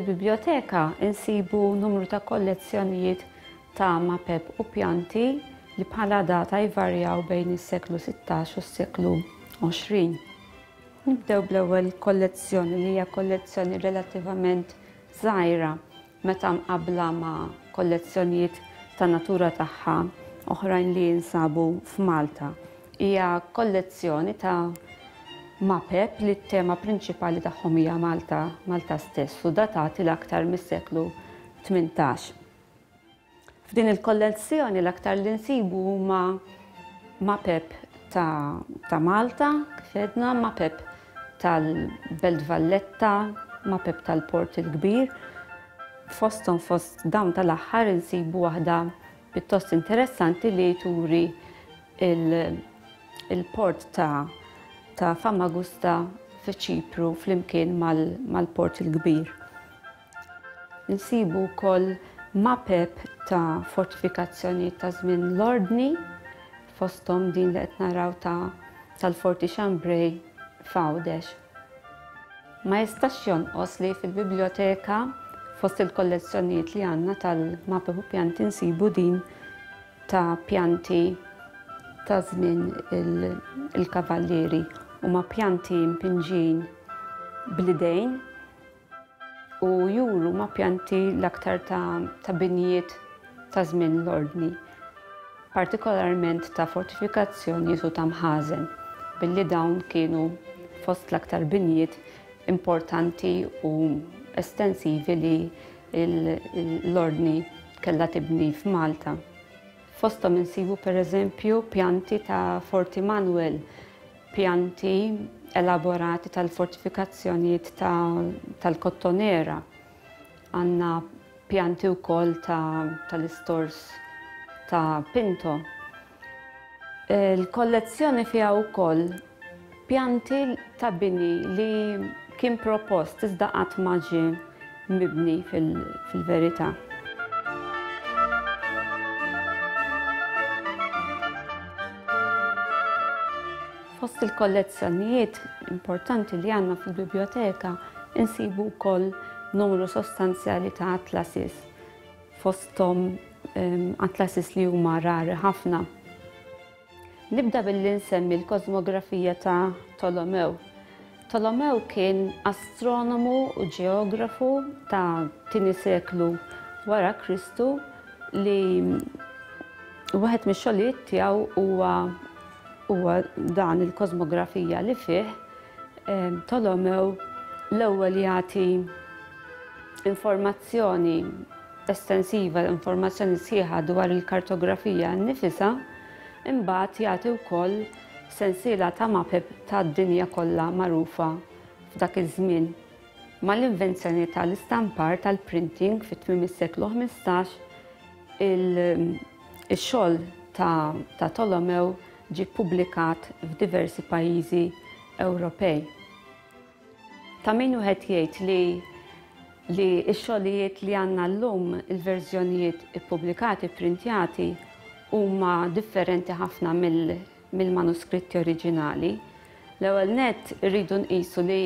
Fil-biblioteka insibu numru ta' kollezzjonijiet ta' mapep u pjanti li bħala data jvarjaw bejn is-seklu 16 u s-seklu 20. Nibdew bl-ewwel kollezzjoni li hija kollezzjoni relattivament żgħira meta mqabbla ma' kollezzjonijiet ta' natura tagħha oħrajn li jinsabu f'Malta. Hija kollezzjoni ta' mapep li t-tema prinċipali tagħhom hija Malta stess u datati l-aktar mis-seklu 18. F'din il-kollezzjoni l-aktar li nsibu huma mapep ta' Malta, kif edna, mapep tal-Belt Valletta, mapep tal-Port il-Kbir. Fost dawn tal-aħħar insibu waħda pjuttost interessanti li turi il-port ta' Famagusta fi Ċipru flimkien mal-Port il-Kbir. Insibu wkoll mapep ta' fortifikazzjoni ta' żmien l-Ordni, fosthom din li qed naraw tal-Forti Xambrej f'Għawdex. Ma jistax jonqos li fil-biblioteka fost il-kollezzjonijiet li għandna tal-mapep u pjanti nsibu din ta' pjanti ta' żmien il-kavallieri huma pjanti mpinġin bl-idejn u juru ma' pjanti l-aktar ta' binijiet ta' żmien l-Ordni, partikolarment ta' fortifikazzjoni u ta' mħażen, billi dawn kienu fost l-aktar binijiet importanti u estensivi li l-Ordni kellha tibni f'Malta. Fosthom insibu pereżempju pjanti ta' Forti Manuel, pjanti elaborati tal-fortifikazzjonijiet tal-Kottonera. Għandna pjanti wkoll tal-istors ta' Pinto. Il-kollezzjoni fiha wkoll pjanti ta' bini li kien propost iżda qatt ma ġie mibni fil-verità. Fost il-kollezzjonijiet importanti li għandna fil-biblioteka insibu wkoll numru sostanzjali ta' atlasis. Fosthom atlasis li huma rari ħafna. Nibda billi nsemmi l-kosmografija ta' Tolomew. Tolomew kien astronomu u ġeografu ta' tieni seklu wara Kristu li wieħed mix-xogħlijiet tiegħu huwa dan il-kosmografija li fih Tolomew l-ewwel jagħti informazzjoni estensiva, informazzjoni sħiħa dwar il-kartografija nnifisha, imbagħad jagħti wkoll sensiela ta' mapep tad-dinja kollha magħrufa f'dak iż-żmien. Mal-invenzjoni tal-istampar tal-printing fit-tmiem is-seklu 15, ix-xogħol ta' Tolomew ġie ppubblikat f'diversi pajjiżi Ewropej. Ta' min wieħed jgħid li x-xogħlijiet li għandna llum il-verżjonijiet ippubblikati pprintjati huma differenti ħafna mill-manuskritti oriġinali. L-ewwel nett irridu nqisu li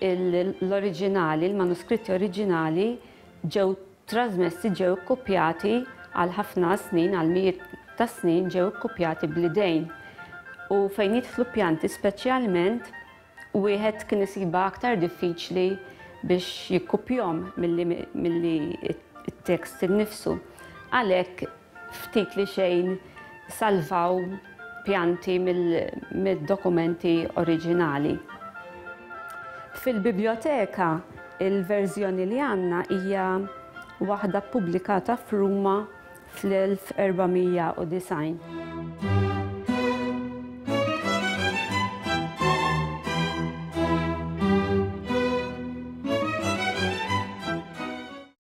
l-oriġinali, il-manuskritti oriġinali ġew trasmessi, ġew ikkupjati għal ħafna snin, għal mijiet ta' snin ġew ikkupjati bl-idejn. U fejn jidħlu pjanti speċjalment wieħed kien isibha aktar diffiċli biex jikkupjhom milli t-tekst innifsu. Għalhekk ftit li xejn salvaw pjanti mid-dokumenti oriġinali. Fil-biblioteka il-verżjoni li għandna hija waħda ppubblikata f'Ruma fl-1490.